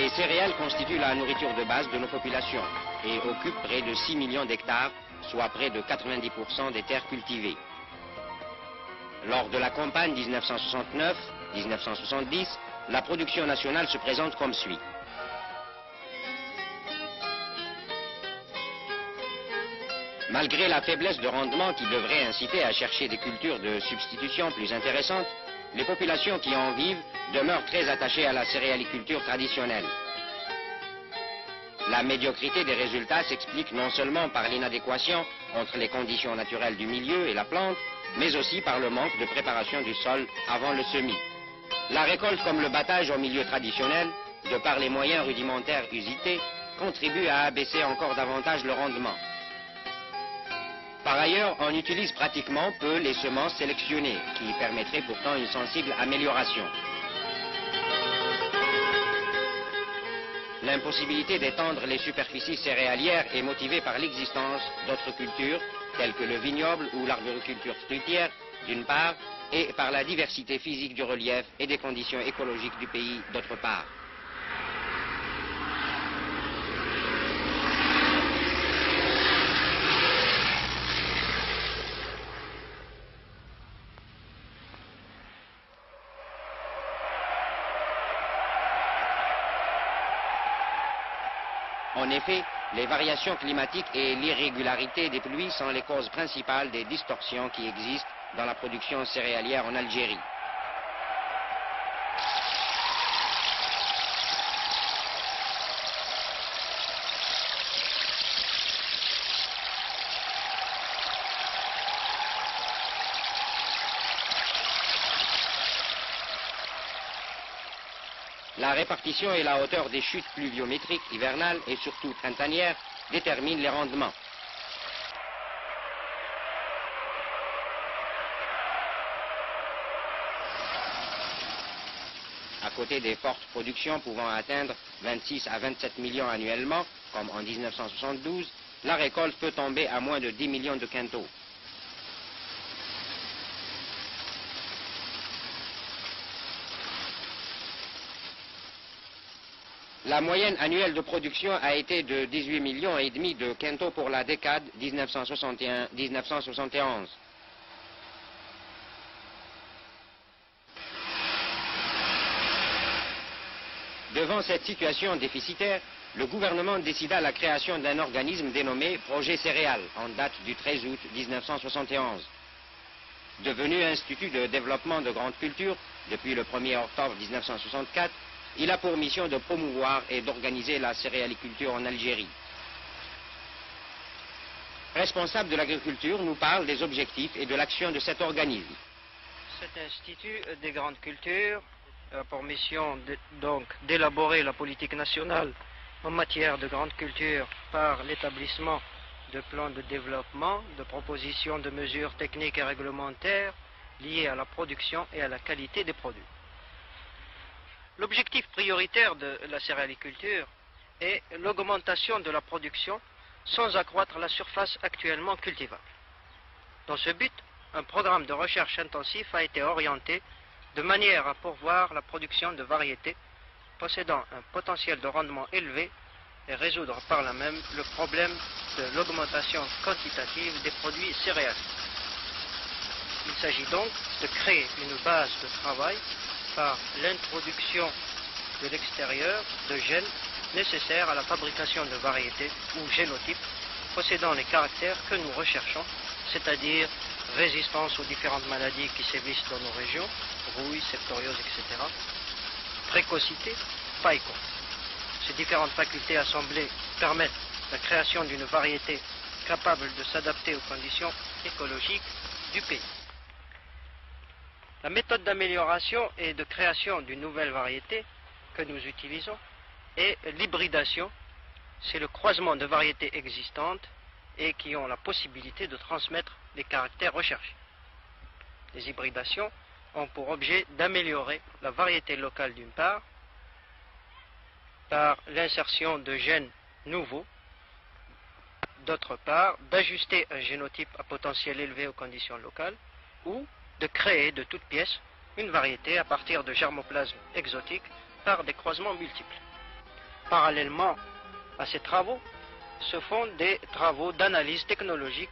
Les céréales constituent la nourriture de base de nos populations et occupent près de 6 millions d'hectares, soit près de 90% des terres cultivées. Lors de la campagne 1969-1970, la production nationale se présente comme suit. Malgré la faiblesse de rendement qui devrait inciter à chercher des cultures de substitution plus intéressantes, les populations qui en vivent demeurent très attachées à la céréaliculture traditionnelle. La médiocrité des résultats s'explique non seulement par l'inadéquation entre les conditions naturelles du milieu et la plante, mais aussi par le manque de préparation du sol avant le semis. La récolte comme le battage au milieu traditionnel, de par les moyens rudimentaires usités, contribue à abaisser encore davantage le rendement. Par ailleurs, on utilise pratiquement peu les semences sélectionnées, qui permettraient pourtant une sensible amélioration. L'impossibilité d'étendre les superficies céréalières est motivée par l'existence d'autres cultures, telles que le vignoble ou l'arboriculture fruitière, d'une part, et par la diversité physique du relief et des conditions écologiques du pays, d'autre part. En effet, les variations climatiques et l'irrégularité des pluies sont les causes principales des distorsions qui existent dans la production céréalière en Algérie. La répartition et la hauteur des chutes pluviométriques hivernales et surtout printanières déterminent les rendements. À côté des fortes productions pouvant atteindre 26 à 27 millions annuellement, comme en 1972, la récolte peut tomber à moins de 10 millions de quintaux. La moyenne annuelle de production a été de 18 millions et demi de quintaux pour la décade 1961-1971. Devant cette situation déficitaire, le gouvernement décida la création d'un organisme dénommé Projet Céréales en date du 13 août 1971. Devenu Institut de développement de grandes cultures depuis le 1er octobre 1964, il a pour mission de promouvoir et d'organiser la céréaliculture en Algérie. Responsable de l'agriculture nous parle des objectifs et de l'action de cet organisme. Cet institut des grandes cultures a pour mission d'élaborer la politique nationale en matière de grandes cultures par l'établissement de plans de développement, de propositions de mesures techniques et réglementaires liées à la production et à la qualité des produits. L'objectif prioritaire de la céréaliculture est l'augmentation de la production sans accroître la surface actuellement cultivable. Dans ce but, un programme de recherche intensif a été orienté de manière à pourvoir la production de variétés possédant un potentiel de rendement élevé et résoudre par là même le problème de l'augmentation quantitative des produits céréaliers. Il s'agit donc de créer une base de travail par l'introduction de l'extérieur de gènes nécessaires à la fabrication de variétés ou génotypes possédant les caractères que nous recherchons, c'est-à-dire résistance aux différentes maladies qui sévissent dans nos régions, rouille, septoriose, etc., précocité, paille courte. Ces différentes facultés assemblées permettent la création d'une variété capable de s'adapter aux conditions écologiques du pays. La méthode d'amélioration et de création d'une nouvelle variété que nous utilisons est l'hybridation. C'est le croisement de variétés existantes et qui ont la possibilité de transmettre les caractères recherchés. Les hybridations ont pour objet d'améliorer la variété locale d'une part, par l'insertion de gènes nouveaux, d'autre part, d'ajuster un génotype à potentiel élevé aux conditions locales, ou de créer de toutes pièces une variété à partir de germoplasmes exotiques par des croisements multiples. Parallèlement à ces travaux, se font des travaux d'analyse technologique.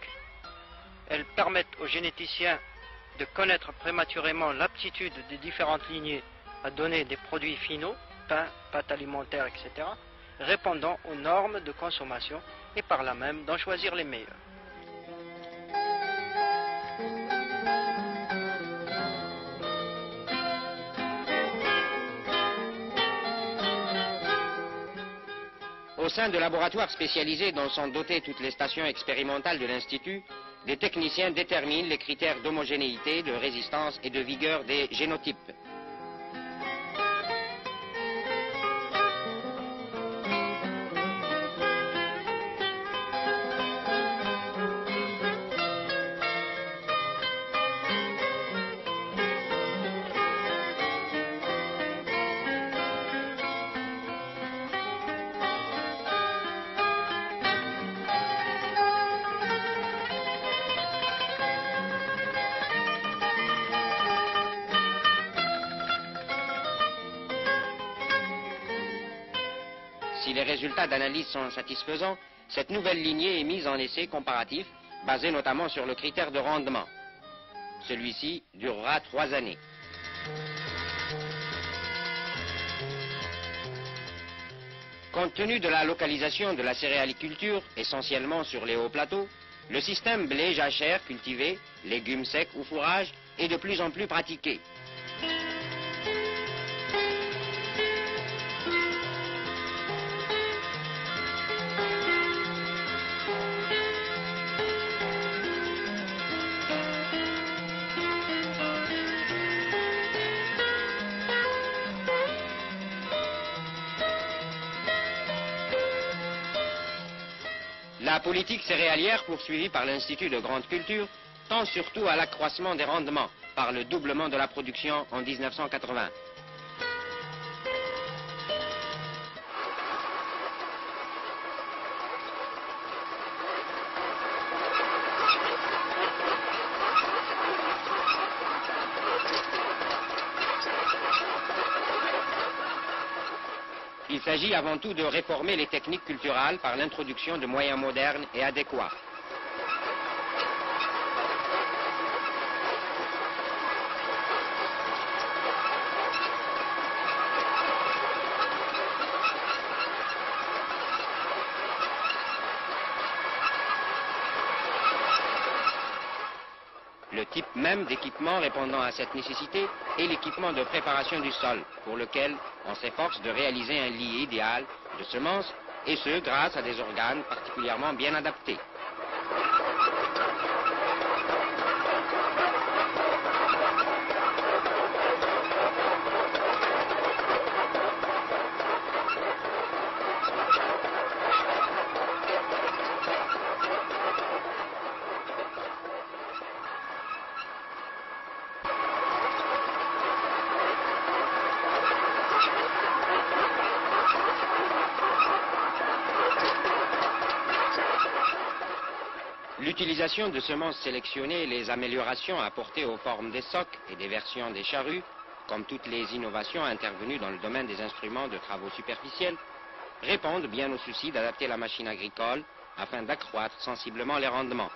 Elles permettent aux généticiens de connaître prématurément l'aptitude des différentes lignées à donner des produits finaux, pain, pâtes alimentaires, etc., répondant aux normes de consommation et par là même d'en choisir les meilleurs. Au sein de laboratoires spécialisés dont sont dotées toutes les stations expérimentales de l'Institut, des techniciens déterminent les critères d'homogénéité, de résistance et de vigueur des génotypes. Si les résultats d'analyse sont satisfaisants, cette nouvelle lignée est mise en essai comparatif, basé notamment sur le critère de rendement. Celui-ci durera 3 années. Compte tenu de la localisation de la céréaliculture, essentiellement sur les hauts plateaux, le système blé-jachère cultivé, légumes secs ou fourrage, est de plus en plus pratiqué. La politique céréalière poursuivie par l'Institut de grande culture tend surtout à l'accroissement des rendements par le doublement de la production en 1980. Il s'agit avant tout de réformer les techniques culturales par l'introduction de moyens modernes et adéquats. Le type même d'équipement répondant à cette nécessité est l'équipement de préparation du sol, pour lequel on s'efforce de réaliser un lit idéal de semences, et ce grâce à des organes particulièrement bien adaptés. L'utilisation de semences sélectionnées et les améliorations apportées aux formes des socs et des versions des charrues, comme toutes les innovations intervenues dans le domaine des instruments de travaux superficiels, répondent bien au souci d'adapter la machine agricole afin d'accroître sensiblement les rendements.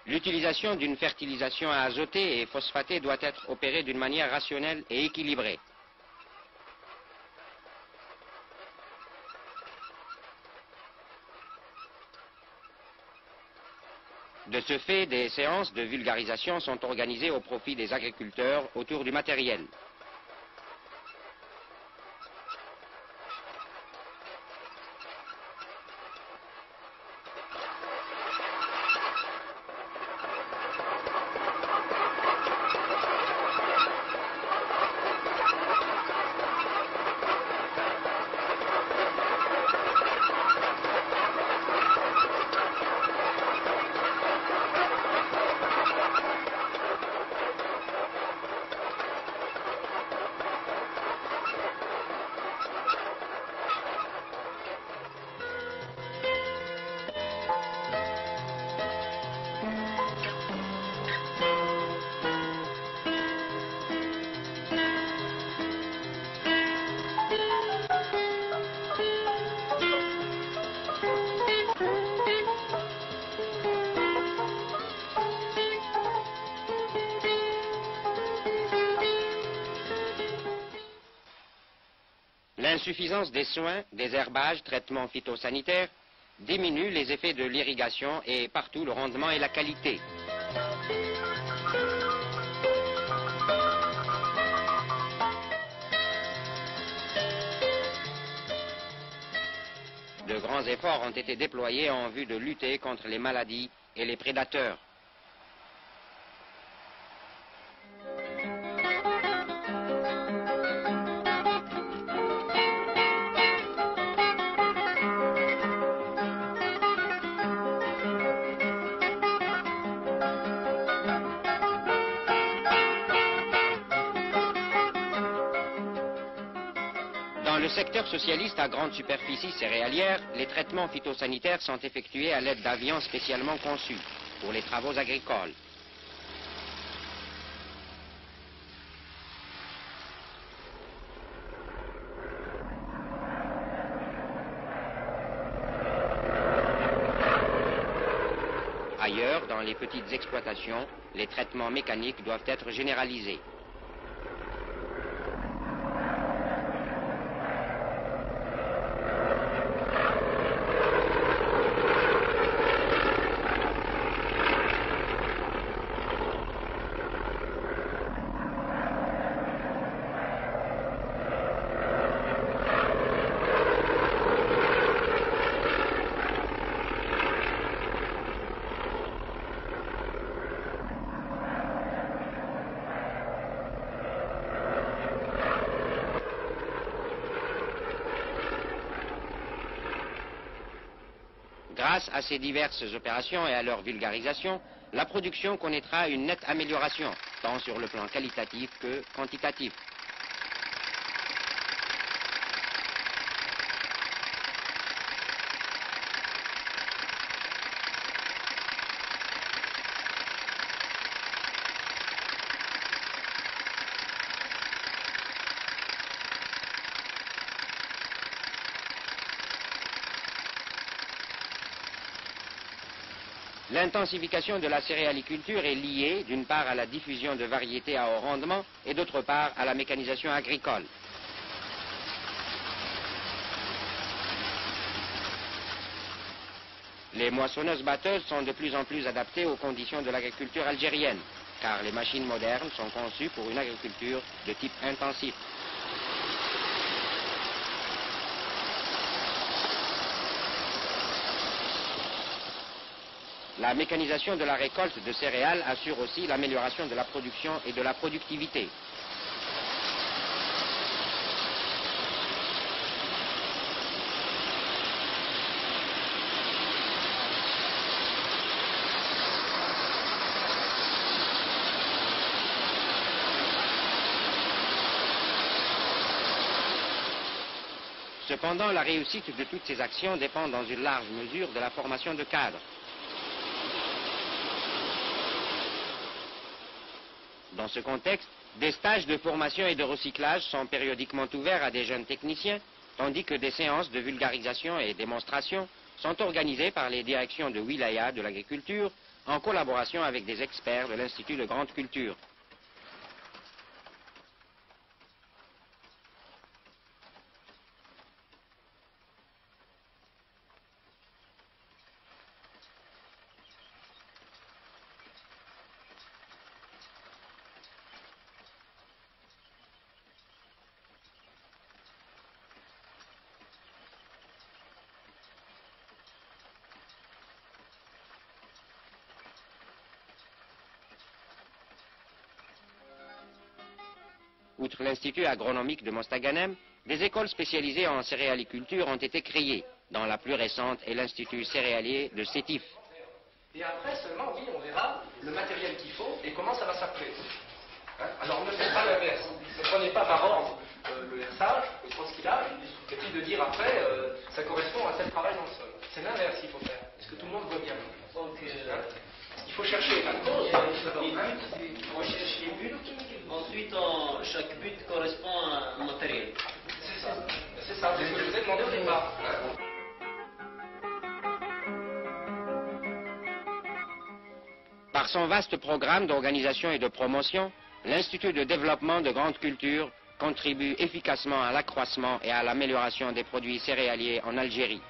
L'utilisation d'une fertilisation azotée et phosphatée doit être opérée d'une manière rationnelle et équilibrée. De ce fait, des séances de vulgarisation sont organisées au profit des agriculteurs autour du matériel. L'insuffisance des soins, des herbages, traitements phytosanitaires diminue les effets de l'irrigation et partout le rendement et la qualité. De grands efforts ont été déployés en vue de lutter contre les maladies et les prédateurs. Dans le secteur socialiste à grande superficie céréalière, les traitements phytosanitaires sont effectués à l'aide d'avions spécialement conçus pour les travaux agricoles. Ailleurs, dans les petites exploitations, les traitements mécaniques doivent être généralisés. Grâce à ces diverses opérations et à leur vulgarisation, la production connaîtra une nette amélioration, tant sur le plan qualitatif que quantitatif. L'intensification de la céréaliculture est liée d'une part à la diffusion de variétés à haut rendement et d'autre part à la mécanisation agricole. Les moissonneuses-batteuses sont de plus en plus adaptées aux conditions de l'agriculture algérienne, car les machines modernes sont conçues pour une agriculture de type intensif. La mécanisation de la récolte de céréales assure aussi l'amélioration de la production et de la productivité. Cependant, la réussite de toutes ces actions dépend dans une large mesure de la formation de cadres. Dans ce contexte, des stages de formation et de recyclage sont périodiquement ouverts à des jeunes techniciens, tandis que des séances de vulgarisation et démonstration sont organisées par les directions de wilaya de l'agriculture en collaboration avec des experts de l'Institut de grande culture. Outre l'Institut agronomique de Mostaganem, des écoles spécialisées en céréaliculture ont été créées, dont la plus récente est l'Institut céréalier de Sétif. Et après seulement, oui, on verra le matériel qu'il faut et comment ça va s'appeler. Hein? Alors ne faites pas l'inverse. Ne prenez pas par ordre le herçage, le transquillage, et puis de dire après, ça correspond à tel travail dans le sol. C'est l'inverse qu'il faut faire. Est-ce que tout le monde voit bien? Donc, il faut chercher la cause. On cherche les buts. Ensuite, chaque but correspond à un matériel. C'est ça. C'est ça. C'est ce que je vous ai demandé au départ. Par son vaste programme d'organisation et de promotion, l'Institut de développement de grande culture contribue efficacement à l'accroissement et à l'amélioration des produits céréaliers en Algérie.